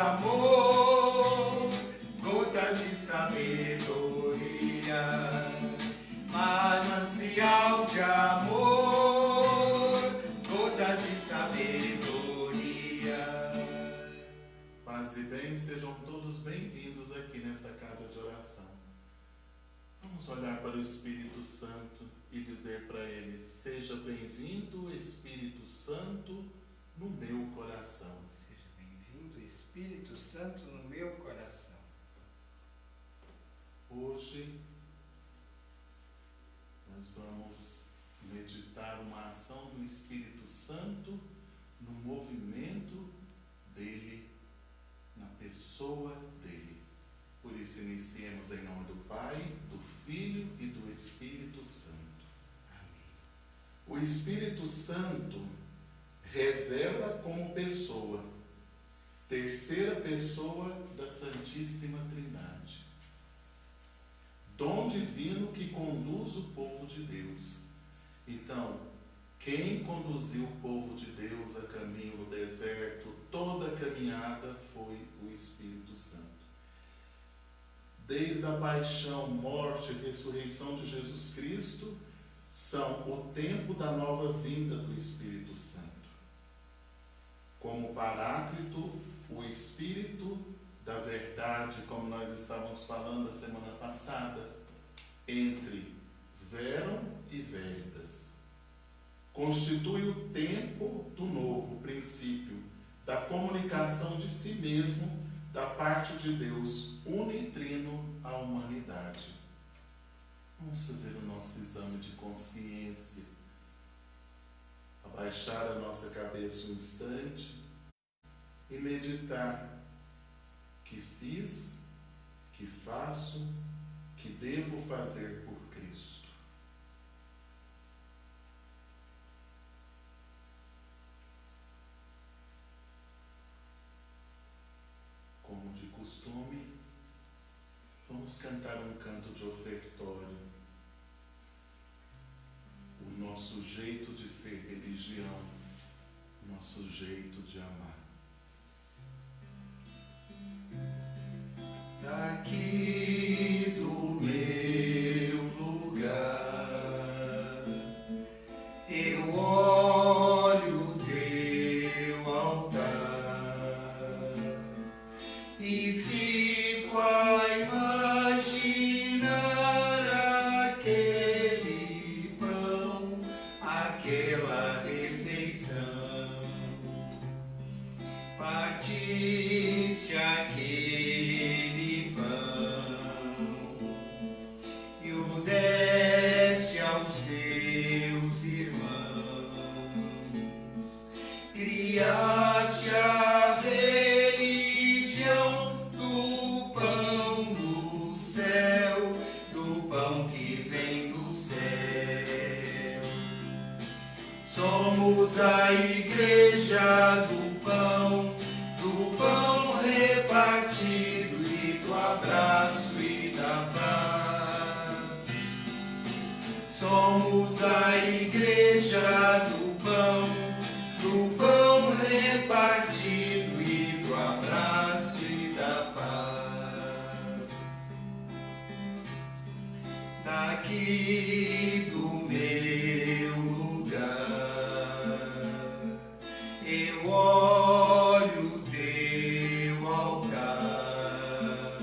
amor, gotas de sabedoria, manancial de amor, gotas de sabedoria. Paz e bem, sejam todos bem-vindos aqui nessa casa de oração. Vamos olhar para o Espírito Santo e dizer para ele: seja bem-vindo, Espírito Santo, no meu coração. Seja bem-vindo, Espírito Santo, no meu coração. Hoje nós vamos meditar uma ação do Espírito Santo no movimento dele, na pessoa dele. Por isso iniciemos em nome do Pai, do Filho e do Espírito Santo. Amém. O Espírito Santo revela como pessoa, terceira pessoa da Santíssima Trindade. Dom divino que conduz o povo de Deus. Então, quem conduziu o povo de Deus a caminho no deserto, toda a caminhada, foi o Espírito Santo. Desde a paixão, morte e ressurreição de Jesus Cristo, são o tempo da nova vinda do Espírito Santo. Como Paráclito, o Espírito da verdade, como nós estávamos falando a semana passada, entre Verum e Veritas. Constitui o tempo do novo princípio, da comunicação de si mesmo, da parte de Deus unitrino à humanidade. Vamos fazer o nosso exame de consciência, abaixar a nossa cabeça um instante e meditar: que fiz, que faço, que devo fazer por Cristo. Como de costume, vamos cantar um canto de ofertório. O nosso jeito de ser religião, nosso jeito de amar. Daqui do meu lugar, eu olho teu altar e fico a imaginar aquele pão, aquela refeição. Partiste aquele pão e o deste aos teus irmãos. Criaste a religião do pão do céu, do pão que vem do céu. Somos a igreja do pão repartido e do abraço e da paz. Somos a igreja do pão repartido e do abraço e da paz. Daqui do meu lugar, eu olho teu altar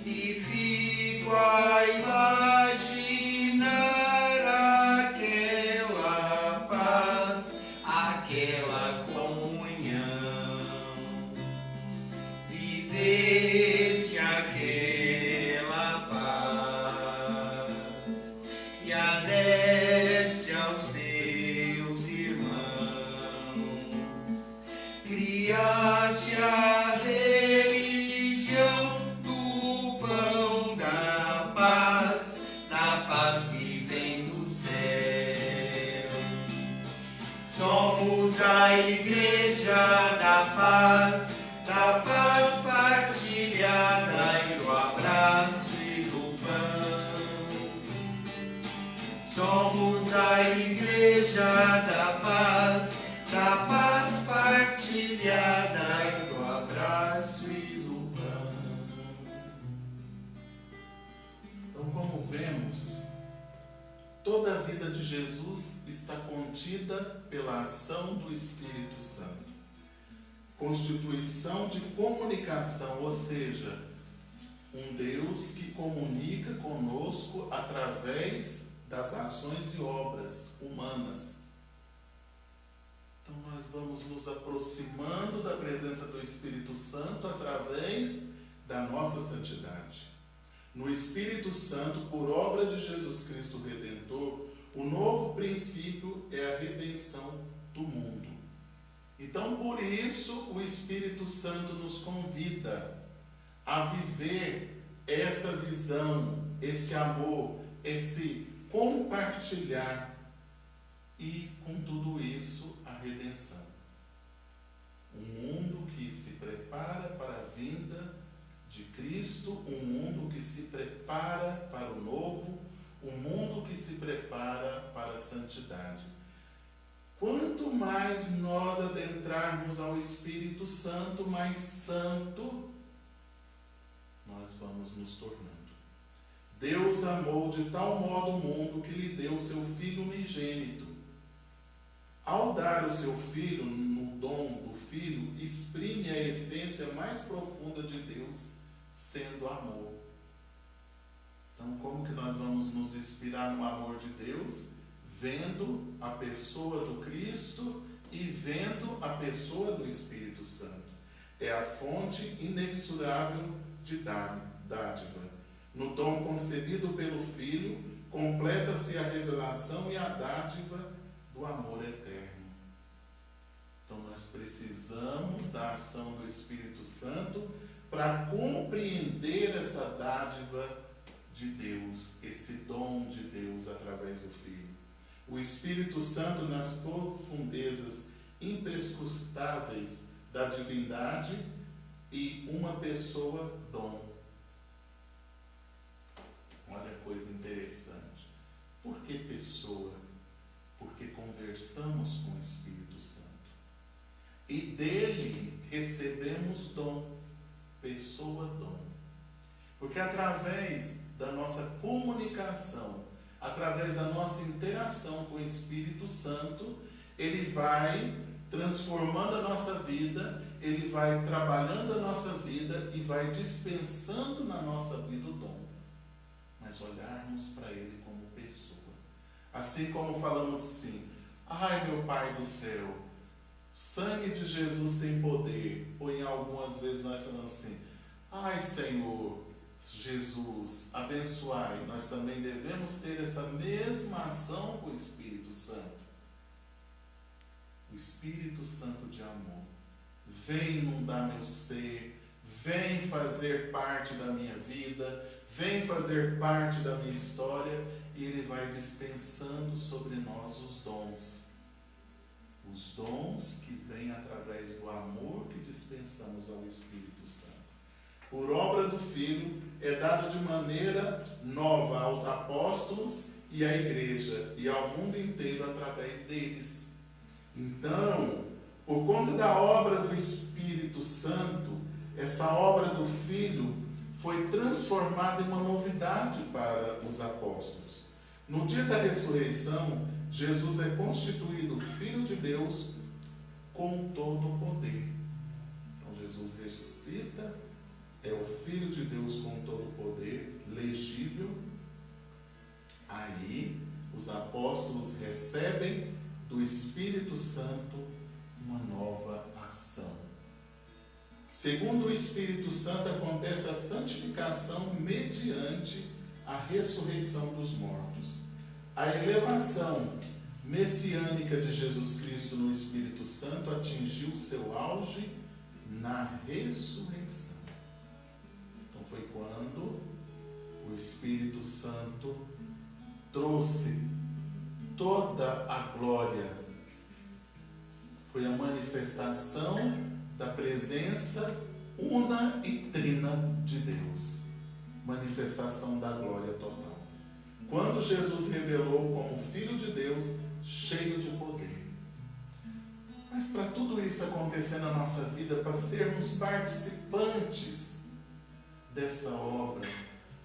e fico a imaginar aquela paz, aquela comunhão. Viveste aquela paz e a deste aos teus irmãos. Criaste a religião do pão da paz que vem do céu. Somos a igreja da paz partilhada e do abraço e do pão. Somos a igreja da paz partilhada e do abraço. toda a vida de Jesus está contida pela ação do Espírito Santo. Constituição de comunicação, ou seja, um Deus que comunica conosco através das ações e obras humanas. Então nós vamos nos aproximando da presença do Espírito Santo através da nossa santidade. No Espírito Santo, por obra de Jesus Cristo Redentor, o novo princípio é a redenção do mundo. Então, por isso, o Espírito Santo nos convida a viver essa visão, esse amor, esse compartilhar e, com tudo isso, a redenção. Um mundo que se prepara para a vinda de Cristo, um mundo que se prepara para o novo, um mundo que se prepara para a santidade. Quanto mais nós adentrarmos ao Espírito Santo, mais santo nós vamos nos tornando. Deus amou de tal modo o mundo que lhe deu o seu Filho unigênito. Ao dar o seu Filho, no dom do Filho, exprime a essência mais profunda de Deus, sendo amor. Então, como que nós vamos nos inspirar no amor de Deus? Vendo a pessoa do Cristo e vendo a pessoa do Espírito Santo. É a fonte inexorável de dádiva. No dom concebido pelo Filho, completa-se a revelação e a dádiva do amor eterno. Então nós precisamos da ação do Espírito Santo para compreender essa dádiva de Deus, esse dom de Deus através do Filho. O Espírito Santo nas profundezas imperscrutáveis da divindade e uma pessoa dom. Olha a coisa interessante. Por que pessoa? Porque conversamos com o Espírito Santo. E dele recebemos dom. Pessoa dom. Porque através da nossa comunicação, através da nossa interação com o Espírito Santo, ele vai transformando a nossa vida, ele vai trabalhando a nossa vida e vai dispensando na nossa vida o dom. Mas olharmos para ele como pessoa. Assim como falamos assim, ai meu Pai do céu, o sangue de Jesus tem poder. Ou em algumas vezes nós falamos assim, ai Senhor Jesus, abençoai. Nós também devemos ter essa mesma ação com o Espírito Santo. O Espírito Santo de amor. Vem inundar meu ser, vem fazer parte da minha vida, vem fazer parte da minha história, e ele vai dispensando sobre nós os dons. Os dons que vêm através do amor que dispensamos ao Espírito Santo. Por obra do Filho, é dado de maneira nova aos apóstolos e à igreja, e ao mundo inteiro através deles. Então, por conta da obra do Espírito Santo, essa obra do Filho foi transformada em uma novidade para os apóstolos. No dia da ressurreição, Jesus é constituído Filho de Deus com todo o poder. Então Jesus ressuscita, é o Filho de Deus com todo o poder, legível. Aí os apóstolos recebem do Espírito Santo uma nova ação. Segundo o Espírito Santo, acontece a santificação mediante a ressurreição dos mortos. A elevação messiânica de Jesus Cristo no Espírito Santo atingiu seu auge na ressurreição. Então foi quando o Espírito Santo trouxe toda a glória. Foi a manifestação da presença una e trina de Deus. Manifestação da glória total. Quando Jesus revelou como Filho de Deus, cheio de poder. Mas para tudo isso acontecer na nossa vida, para sermos participantes dessa obra,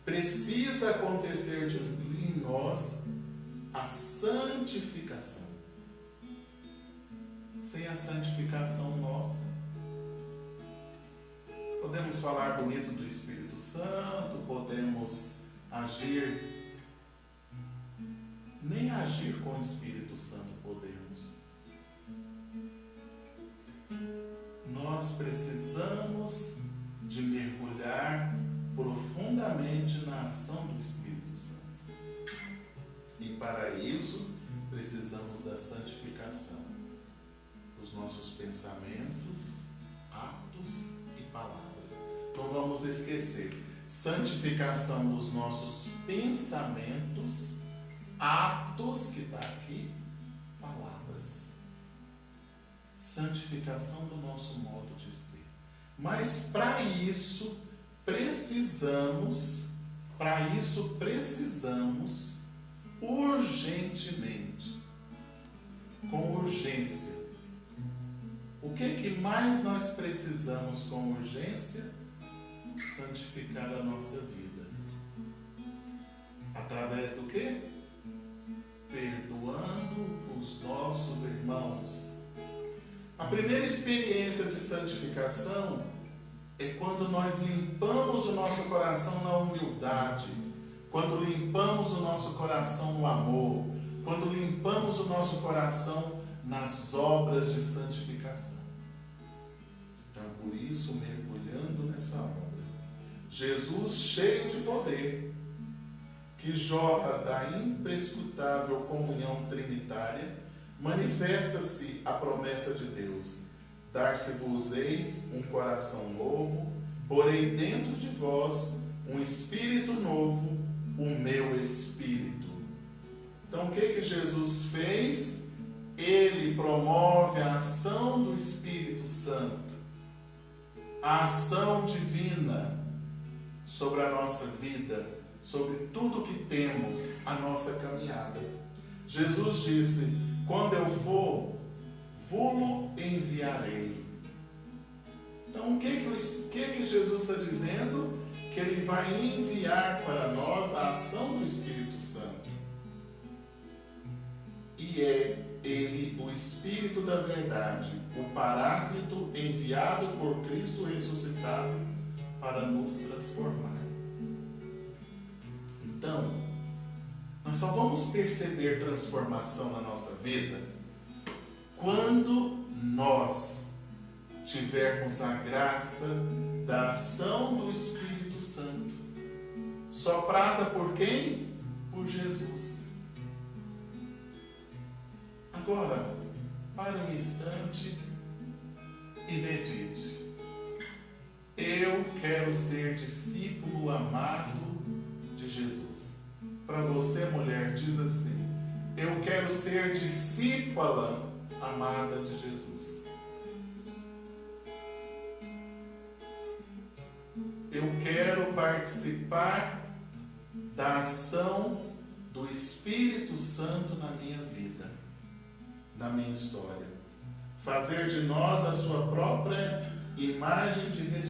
precisa acontecer em nós a santificação. Sem a santificação nossa, podemos falar bonito do Espírito Santo, podemos agir, nem agir com o Espírito Santo podemos. Nós precisamos de mergulhar profundamente na ação do Espírito Santo. E para isso, precisamos da santificação dos nossos pensamentos, atos e palavras. Não vamos esquecer, santificação dos nossos pensamentos, atos, que está aqui, palavras. Santificação do nosso modo de ser. Mas para isso precisamos urgentemente, com urgência. O que mais nós precisamos com urgência? Santificar a nossa vida. Através do quê? Perdoando os nossos irmãos. A primeira experiência de santificação é quando nós limpamos o nosso coração na humildade, quando limpamos o nosso coração no amor, quando limpamos o nosso coração nas obras de santificação. Então, por isso, mergulhando nessa obra, Jesus, cheio de poder, que jorra da imprescrutável comunhão trinitária, manifesta-se a promessa de Deus: dar-se-vos-eis um coração novo, porei dentro de vós um espírito novo, o meu espírito. Então, o que Jesus fez? Ele promove a ação do Espírito Santo, a ação divina sobre a nossa vida, sobre tudo que temos, a nossa caminhada. Jesus disse: quando eu for, vô-lo enviarei. Então, o que Jesus está dizendo? Que Ele vai enviar para nós a ação do Espírito Santo. E é Ele, o Espírito da verdade, o Paráclito enviado por Cristo ressuscitado para nos transformar. Então, nós só vamos perceber transformação na nossa vida quando nós tivermos a graça da ação do Espírito Santo, soprada por quem? Por Jesus. Agora, para um instante e medite. Eu quero ser discípulo amado de Jesus. Para você, mulher, diz assim: eu quero ser discípula amada de Jesus. Eu quero participar da ação do Espírito Santo na minha vida, na minha história. Fazer de nós a sua própria imagem de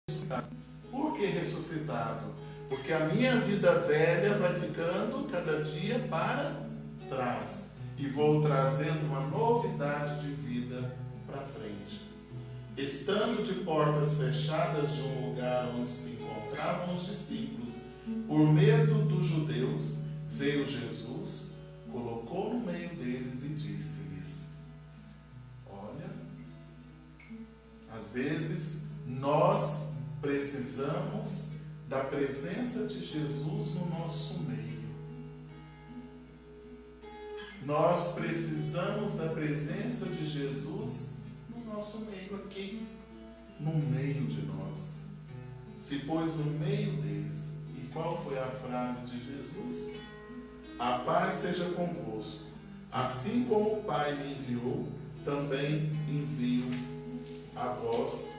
ressuscitado. Por que ressuscitado? Porque a minha vida velha vai ficando cada dia para trás e vou trazendo uma novidade de vida para frente. Estando de portas fechadas de um lugar onde se encontravam os discípulos, por medo dos judeus, veio Jesus, colocou no meio deles e disse-lhes: olha, às vezes nós precisamos da presença de Jesus no nosso meio. Nós precisamos da presença de Jesus no nosso meio aqui, no meio de nós. Se pôs no meio deles. E qual foi a frase de Jesus? A paz seja convosco. Assim como o Pai me enviou, também envio a vós.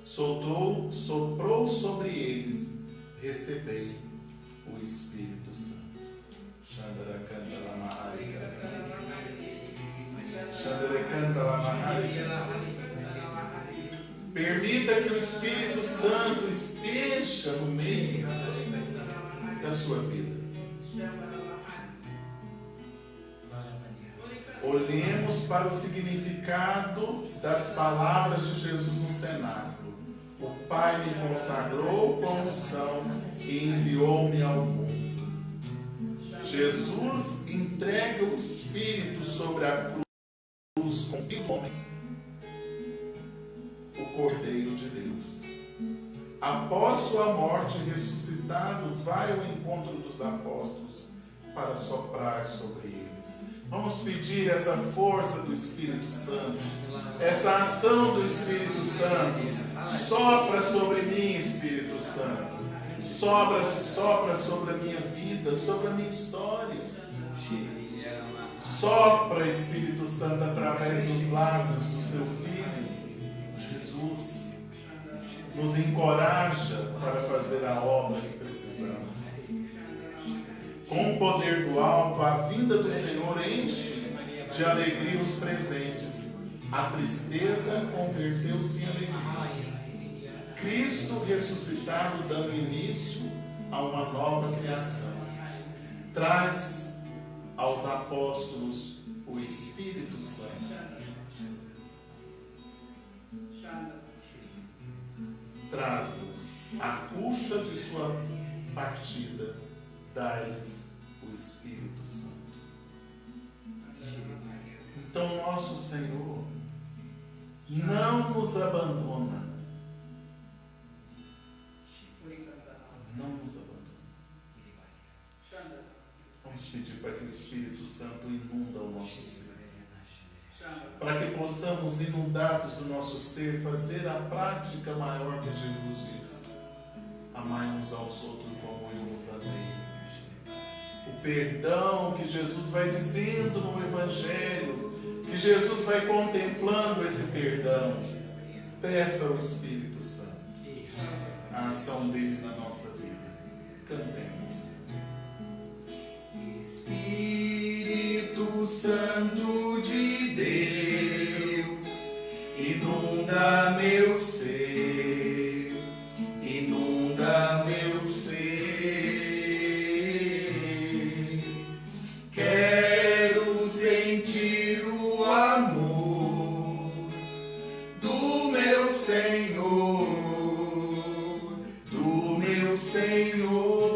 Soprou sobre eles, recebei o Espírito Santo. Chandra canta la mahari canta la mahari. Permita que o Espírito Santo esteja no meio da sua vida. Olhemos para o significado das palavras de Jesus no cenáculo. O Pai me consagrou com unção e enviou-me ao mundo. Jesus entrega o Espírito sobre a cruz com o homem, o Cordeiro de Deus. Após sua morte, ressuscitado, vai ao encontro dos apóstolos para soprar sobre eles. Vamos pedir essa força do Espírito Santo, essa ação do Espírito Santo. Sopra sobre mim, Espírito Santo. Sopra sobre a minha vida, sobre a minha história. Sopra, Espírito Santo, através dos lábios do seu Filho, Jesus. Nos encoraja para fazer a obra que precisamos. Com o poder do alto, a vinda do Senhor enche de alegria os presentes. A tristeza converteu-se em alegria. Cristo ressuscitado, dando início a uma nova criação, traz aos apóstolos o Espírito Santo. Traz-nos, à custa de sua partida, dá-lhes o Espírito Santo. Então, nosso Senhor não nos abandona. Não nos abandona. Vamos pedir para que o Espírito Santo inunda o nosso ser. Para que possamos, inundados do nosso ser, fazer a prática maior que Jesus diz: amai uns aos outros como eu vos amei. O perdão que Jesus vai dizendo no Evangelho, que Jesus vai contemplando esse perdão. Peça ao Espírito Santo a ação dele na nossa vida. Cantemos. Espírito Santo de Deus, inunda meu ser, inunda meu ser. Quero sentir o amor do meu Senhor, do meu Senhor.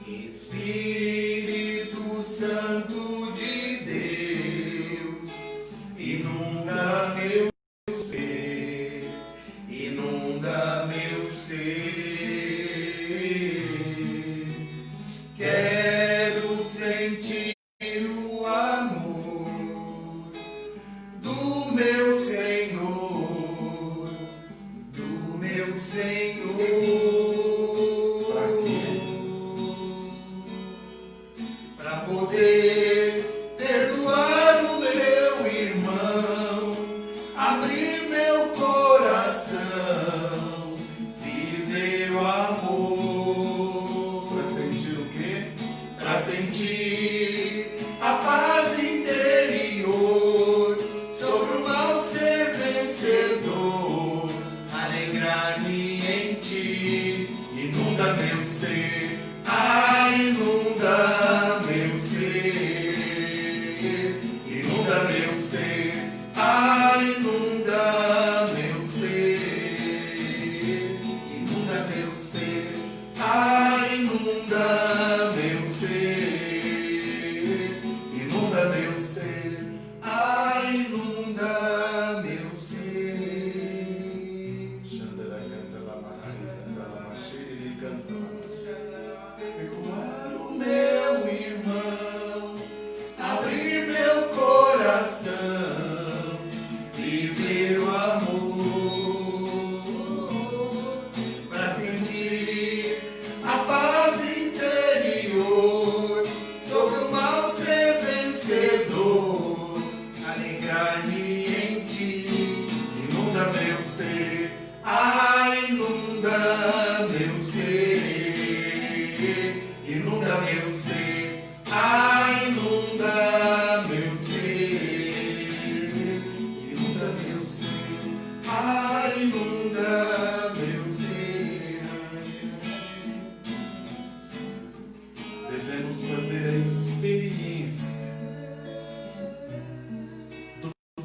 Espírito Santo de Deus,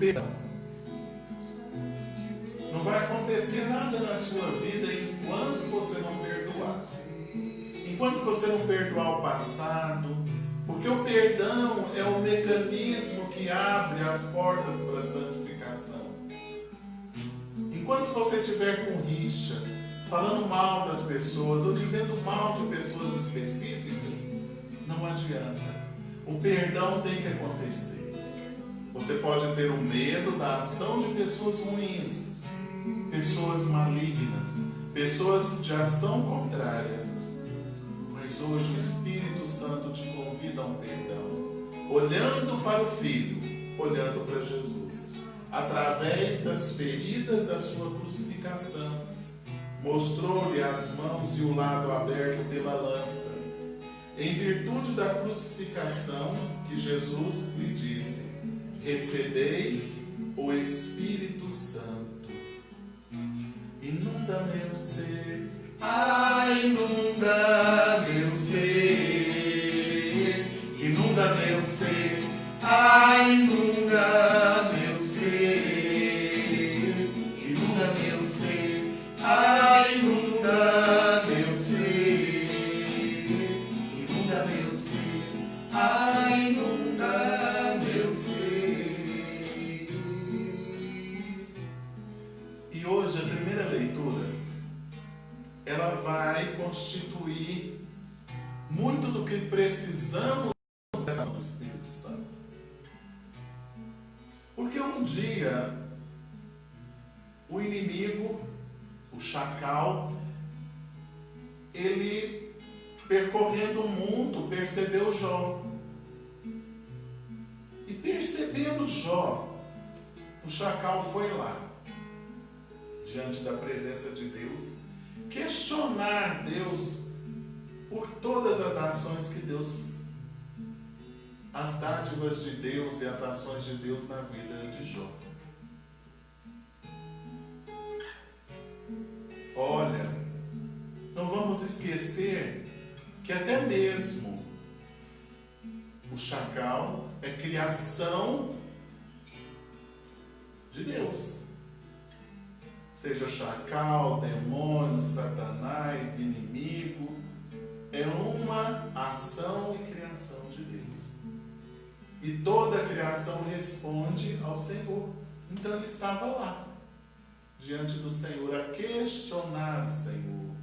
perdão. Não vai acontecer nada na sua vida enquanto você não perdoar. Enquanto você não perdoar o passado, porque o perdão é o mecanismo que abre as portas para a santificação. Enquanto você estiver com rixa, falando mal das pessoas ou dizendo mal de pessoas específicas, não adianta. O perdão tem que acontecer. Você pode ter o medo da ação de pessoas ruins, pessoas malignas, pessoas de ação contrária. Mas hoje o Espírito Santo te convida a um perdão, olhando para o Filho, olhando para Jesus, através das feridas da sua crucificação. Mostrou-lhe as mãos e o lado aberto pela lança. Em virtude da crucificação, que Jesus lhe disse: recebei o Espírito Santo. Inunda meu ser, inunda meu ser, inunda meu ser, inunda meu ser, inunda meu ser, inunda meu ser, inunda meu ser, inunda meu ser. E hoje a primeira leitura, ela vai constituir muito do que precisamos dessa ação do Espírito Santo. Porque um dia o inimigo, o chacal, ele, percorrendo o mundo, percebeu Jó. E percebendo Jó, o chacal foi lá, diante da presença de Deus, questionar Deus por todas as ações que Deus, as dádivas de Deus e as ações de Deus na vida de Jó. Olha, não vamos esquecer que até mesmo o chacal é criação de Deus. Seja chacal, demônio, satanás, inimigo, é uma ação e criação de Deus. E toda a criação responde ao Senhor. Então ele estava lá, diante do Senhor, a questionar o Senhor,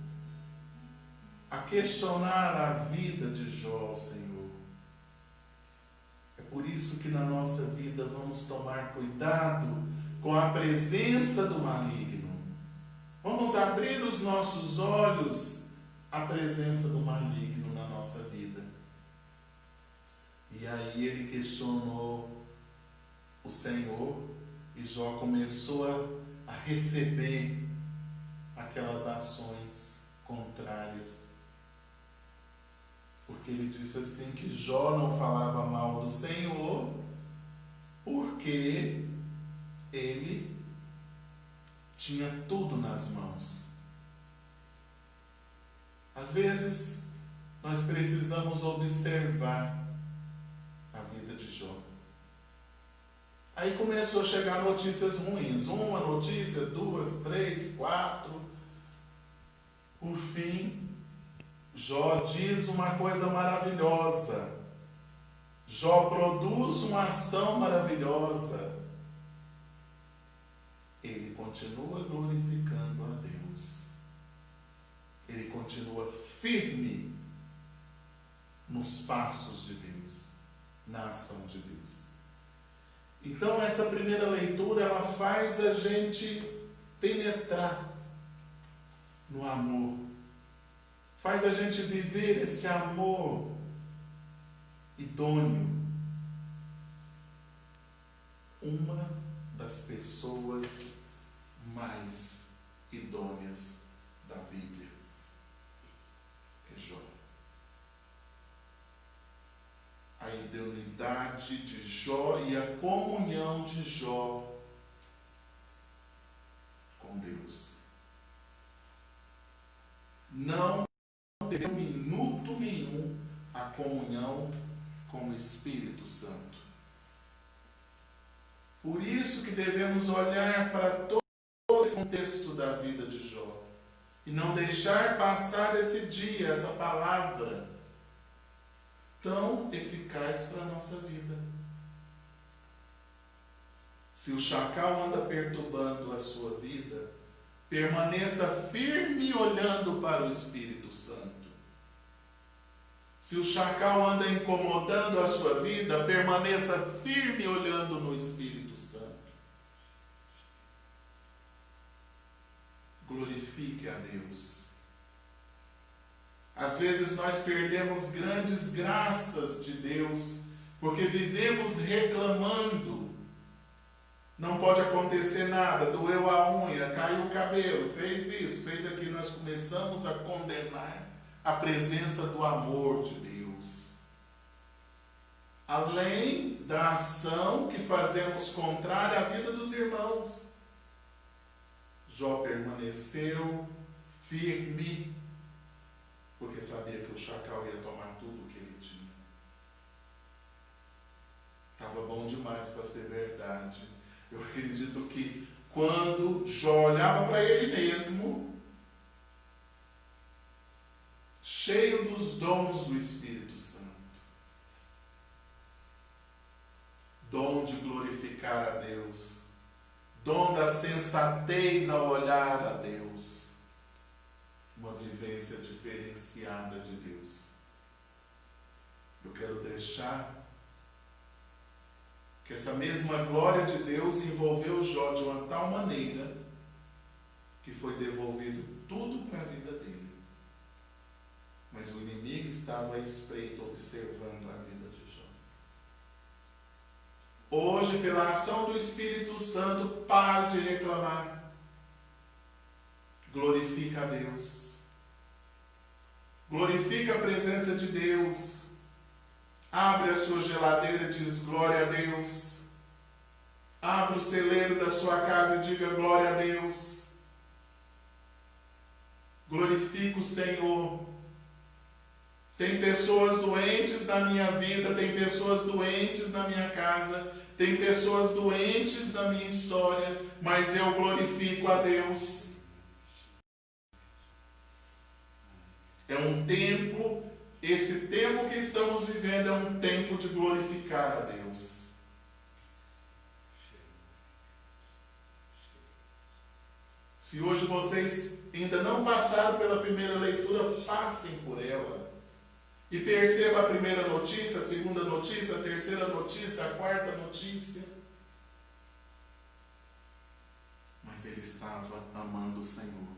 a questionar a vida de Jó ao Senhor. É por isso que na nossa vida vamos tomar cuidado com a presença do maligno. Vamos abrir os nossos olhos à presença do maligno na nossa vida. E aí ele questionou o Senhor e Jó começou a receber aquelas ações contrárias. Porque ele disse assim que Jó não falava mal do Senhor porque ele tinha tudo nas mãos. Às vezes, nós precisamos observar a vida de Jó. Aí começou a chegar notícias ruins. Uma notícia, 2, 3, 4. Por fim, Jó diz uma coisa maravilhosa. Jó produz uma ação maravilhosa. Ele continua glorificando a Deus. Ele continua firme nos passos de Deus, na ação de Deus. Então essa primeira leitura, ela faz a gente penetrar no amor. Faz a gente viver esse amor idôneo. Uma das pessoas mais idôneas da Bíblia é Jó. A idoneidade de Jó e a comunhão de Jó com Deus. Não perdeu minuto nenhum a comunhão com o Espírito Santo. Por isso que devemos olhar para todo esse contexto da vida de Jó e não deixar passar esse dia, essa palavra tão eficaz para a nossa vida. Se o chacal anda perturbando a sua vida, permaneça firme olhando para o Espírito Santo. Se o chacal anda incomodando a sua vida, permaneça firme olhando no Espírito Santo. Glorifique a Deus. Às vezes nós perdemos grandes graças de Deus porque vivemos reclamando. Não pode acontecer nada, doeu a unha, caiu o cabelo, fez isso, fez aquilo. Nós começamos a condenar a presença do amor de Deus. Além da ação que fazemos contrária à vida dos irmãos. Jó permaneceu firme, porque sabia que o chacal ia tomar tudo o que ele tinha. Estava bom demais para ser verdade. Eu acredito que quando Jó olhava para ele mesmo, cheio dos dons do Espírito Santo, dom de glorificar a Deus, dom da sensatez ao olhar a Deus, uma vivência diferenciada de Deus. Eu quero deixar que essa mesma glória de Deus envolveu Jó de uma tal maneira que foi devolvido tudo para a vida dele. Mas o inimigo estava à espreita observando a vida de Jó. Hoje, pela ação do Espírito Santo, pare de reclamar. Glorifica a Deus. Glorifica a presença de Deus. Abre a sua geladeira e diz glória a Deus. Abre o celeiro da sua casa e diga glória a Deus. Glorifica o Senhor. Tem pessoas doentes na minha vida, tem pessoas doentes na minha casa, tem pessoas doentes na minha história, mas eu glorifico a Deus. É um tempo, esse tempo que estamos vivendo é um tempo de glorificar a Deus. Se hoje vocês ainda não passaram pela primeira leitura, passem por ela. E perceba a primeira notícia, a segunda notícia, a terceira notícia, a quarta notícia. Mas ele estava amando o Senhor.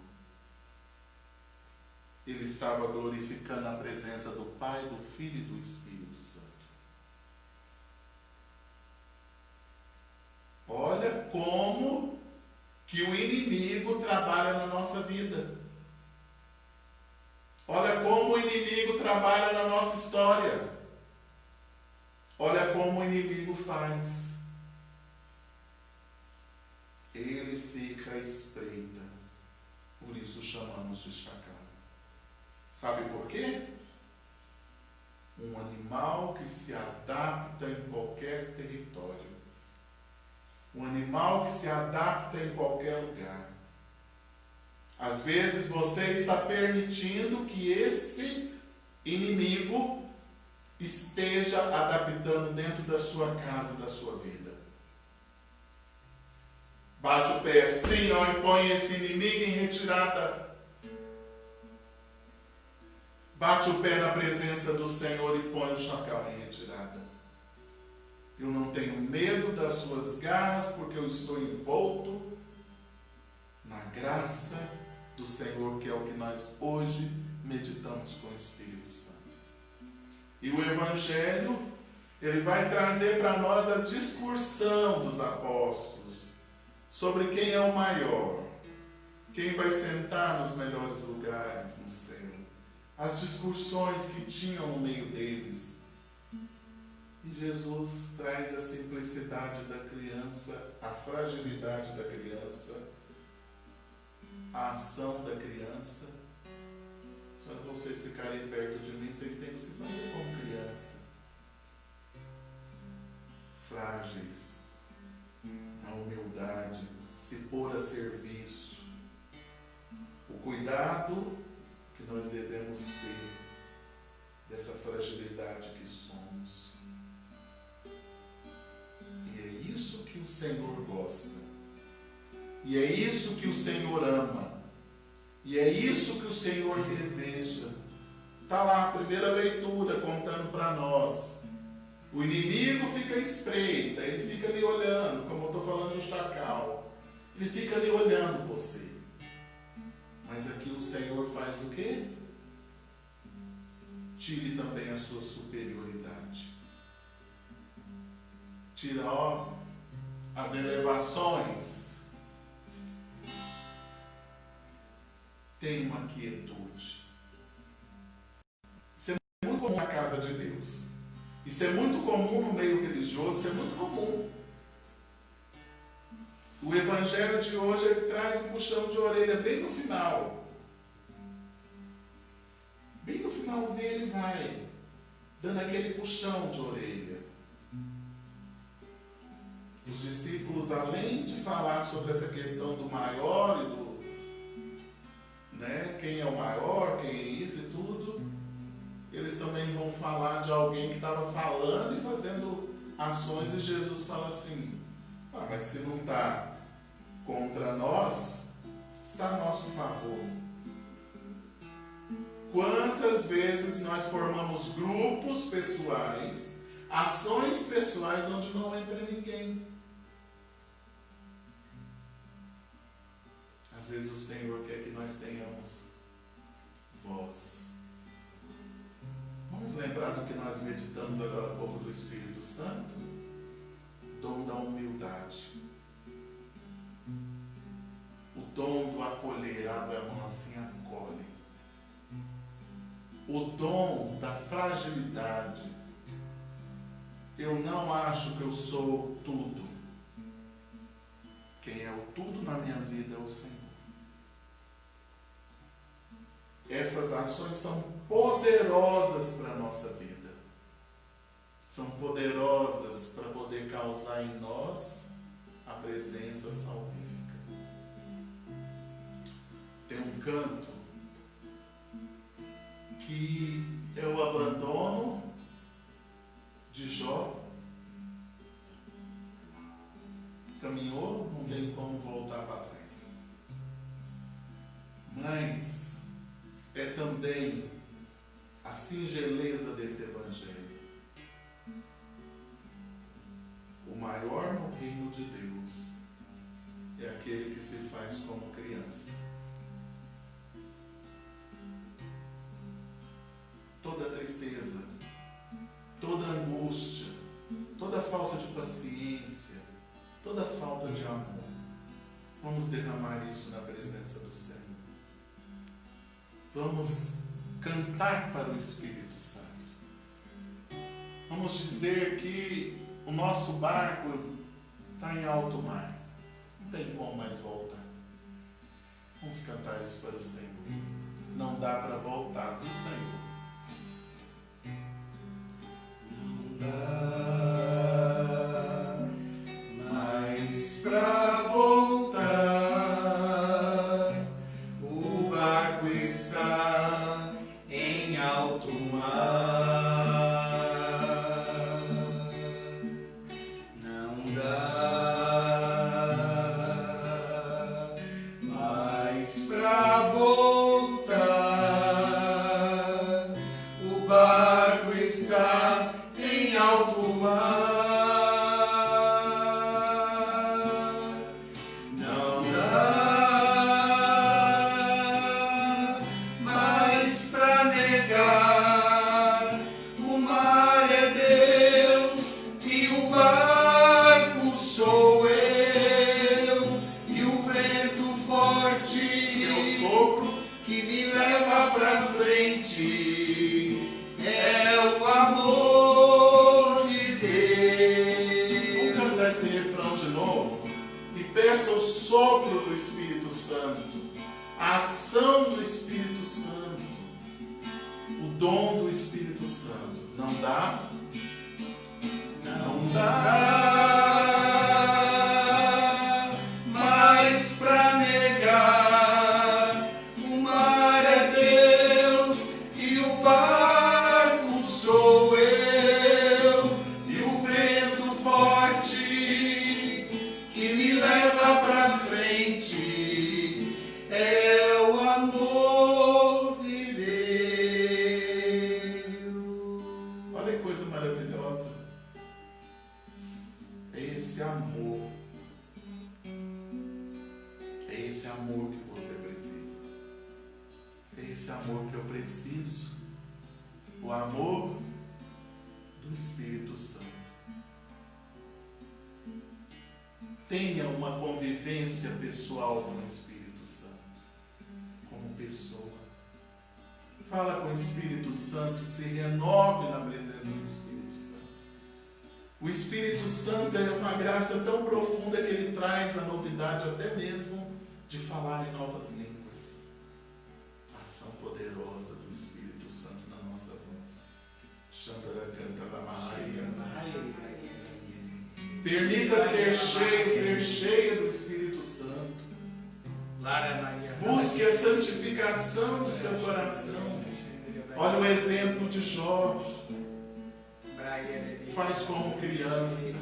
Ele estava glorificando a presença do Pai, do Filho e do Espírito Santo. Olha como que o inimigo trabalha na nossa vida. Olha como o inimigo trabalha na nossa história. Olha como o inimigo faz. Ele fica à espreita. Por isso chamamos de chacal. Sabe por quê? Um animal que se adapta em qualquer território. Um animal que se adapta em qualquer lugar. Às vezes você está permitindo que esse inimigo esteja adaptando dentro da sua casa, da sua vida. Bate o pé assim, ó, e põe esse inimigo em retirada. Bate o pé na presença do Senhor e põe o chacal em retirada. Eu não tenho medo das suas garras, porque eu estou envolto na graça do Senhor, que é o que nós hoje meditamos com o Espírito Santo. E o Evangelho, ele vai trazer para nós a discussão dos apóstolos sobre quem é o maior, quem vai sentar nos melhores lugares no céu. As discussões que tinham no meio deles. E Jesus traz a simplicidade da criança, a fragilidade da criança, a ação da criança. Quando vocês ficarem perto de mim, vocês têm que se fazer como criança. Frágeis, na humildade, se pôr a serviço, o cuidado que nós devemos ter dessa fragilidade que somos. E é isso que o Senhor gosta. E é isso que o Senhor ama. E é isso que o Senhor deseja. Está lá a primeira leitura contando para nós. O inimigo fica à espreita, ele fica ali olhando, como eu estou falando no chacal. Ele fica ali olhando você. Mas aqui o Senhor faz o quê? Tire também a sua superioridade. Tira, as elevações. Tem uma quietude. Isso é muito comum na casa de Deus. Isso é muito comum no meio religioso, isso é muito comum. O evangelho de hoje ele traz um puxão de orelha bem no final. Bem no finalzinho ele vai dando aquele puxão de orelha. Os discípulos, além de falar sobre essa questão do maior e do, quem é o maior, quem é isso e tudo, eles também vão falar de alguém que estava falando e fazendo ações, e Jesus fala assim: mas se não está contra nós, está a nosso favor. Quantas vezes nós formamos grupos pessoais, ações pessoais onde não entra ninguém? Às vezes o Senhor quer que nós tenhamos voz. Vamos lembrar do que nós meditamos agora há pouco do Espírito Santo? Dom da humildade. O dom do acolher, abre a mão assim, acolhe. O dom da fragilidade. Eu não acho que eu sou tudo. Quem é o tudo na minha vida é o Senhor. Essas ações são poderosas para a nossa vida. São poderosas para poder causar em nós a presença salvífica. Tem um canto que é o abandono de Jó. Caminhou, não tem como voltar para trás. Mas é também a singeleza desse evangelho. O maior no reino de Deus é aquele que se faz como criança. Toda tristeza, toda angústia, toda falta de paciência, toda falta de amor, vamos derramar isso na presença do Senhor. Vamos cantar para o Espírito Santo. Vamos dizer que o nosso barco está em alto mar. Não tem como mais voltar. Vamos cantar isso para o Senhor. Não dá para voltar para o Senhor. Não dá mais para voltar. O barco está em alto mar. Não dá mais para voltar. O barco está em alto mar. Não dá mais para negar. O mar é Deus e o barco sou eu. E o vento forte eu sopro que me leva para frente. É o amor de Deus. Vamos cantar esse refrão de novo e peça o sopro do Espírito Santo, a ação do Espírito Santo, o dom do Espírito Santo. Não dá? Não dá É esse amor. É esse amor que você precisa. É esse amor que eu preciso. O amor do Espírito Santo. Tenha uma convivência pessoal com o Espírito Santo. Como pessoa. Fala com o Espírito Santo, se renove na presença do Espírito Santo. O Espírito Santo é uma graça tão profunda que ele traz a novidade até mesmo de falar em novas línguas. A ação poderosa do Espírito Santo na nossa voz. Chandra canta da Maria. Permita ser cheio, ser cheia do Espírito Santo. Busque a santificação do seu coração. Olha o exemplo de Jó. Faz como criança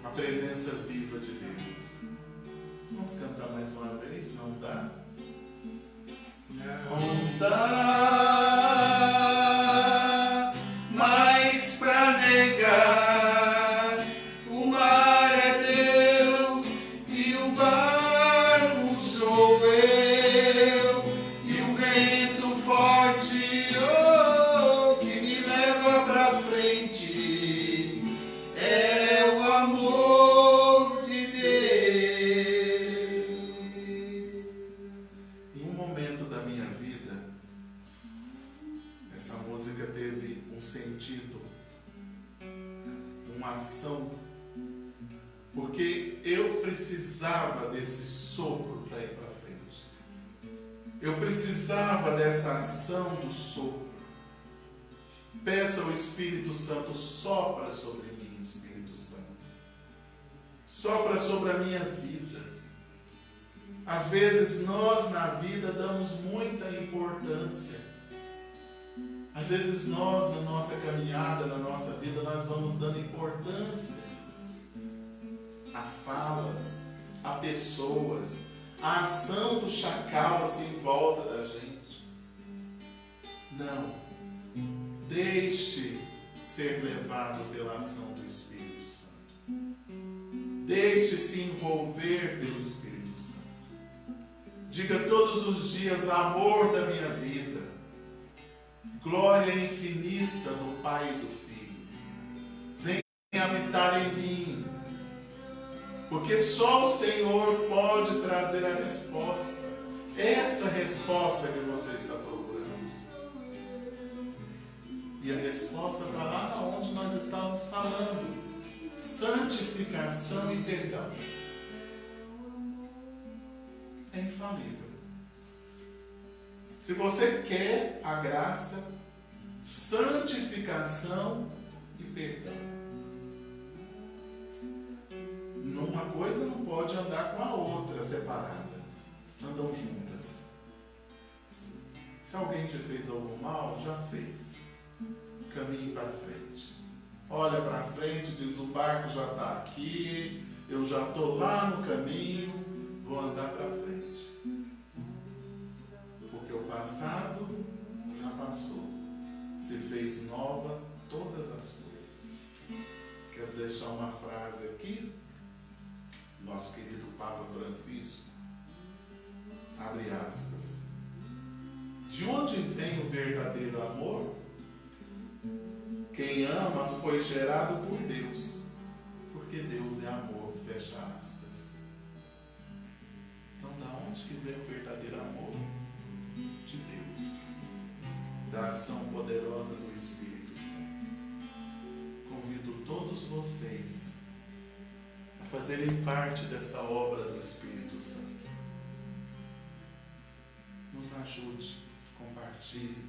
a presença viva de Deus. Vamos cantar mais uma vez? Não dá? Não dá mais pra negar. O mar é Deus e o barco sou eu. E o vento forte, oh, que me leva pra frente é o amor de Deus. Em um momento da minha vida, essa música teve um sentido, uma ação, porque eu precisava desse sopro para ir para frente. Eu precisava dessa ação do sopro. Peça ao Espírito Santo, sopra sobre mim, Espírito Santo. Sopra sobre a minha vida. Às vezes nós na vida damos muita importância. Às vezes nós na nossa caminhada, na nossa vida, nós vamos dando importância a falas, a pessoas, a ação do chacal assim em volta da gente. Não. Deixe ser levado pela ação do Espírito Santo. Deixe se envolver pelo Espírito Santo. Diga todos os dias: amor da minha vida, glória infinita do Pai e do Filho, venha habitar em mim, porque só o Senhor pode trazer a resposta. Essa resposta que você está procurando. E a resposta está lá onde nós estávamos falando. Santificação e perdão. É infalível. Se você quer a graça, santificação e perdão. Uma coisa não pode andar com a outra separada. Andam juntas. Se alguém te fez algum mal, já fez. Caminhe para frente. Olha para frente, diz: o barco já está aqui, eu já estou lá no caminho, vou andar para frente. Porque o passado já passou. Se fez nova todas as coisas. Quero deixar uma frase aqui. Nosso querido Papa Francisco, abre aspas. De onde vem o verdadeiro amor? Quem ama foi gerado por Deus, porque Deus é amor, fecha aspas. Então, da onde que vem o verdadeiro amor? De Deus, da ação poderosa do Espírito Santo. Convido todos vocês a fazerem parte dessa obra do Espírito Santo. Nos ajude, compartilhe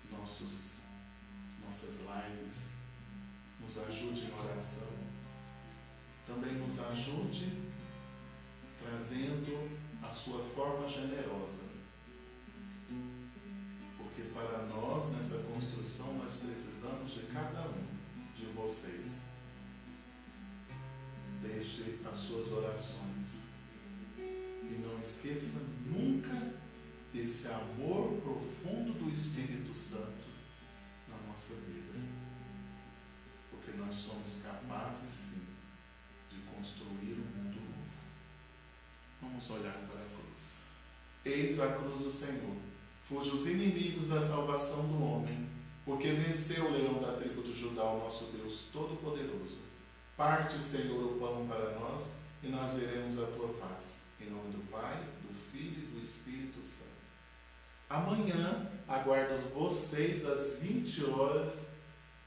nossas lives, nos ajude em oração, também nos ajude trazendo a sua forma generosa, porque para nós nessa construção nós precisamos de cada um de vocês. Deixe as suas orações e não esqueça nunca desse amor profundo do Espírito Santo na nossa vida. Porque fase, sim, de construir um mundo novo. Vamos olhar para a cruz. Eis a cruz do Senhor, cujos inimigos da salvação do homem, porque venceu o leão da tribo de Judá, o nosso Deus Todo-Poderoso. Parte, Senhor, o pão para nós, e nós veremos a tua face. Em nome do Pai, do Filho e do Espírito Santo. Amanhã aguardo vocês às 20 horas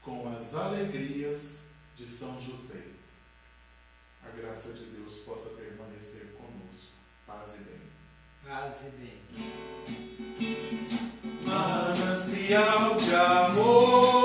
com as alegrias de São José. A graça de Deus possa permanecer conosco. Paz e bem. Paz e bem. Manancial de amor.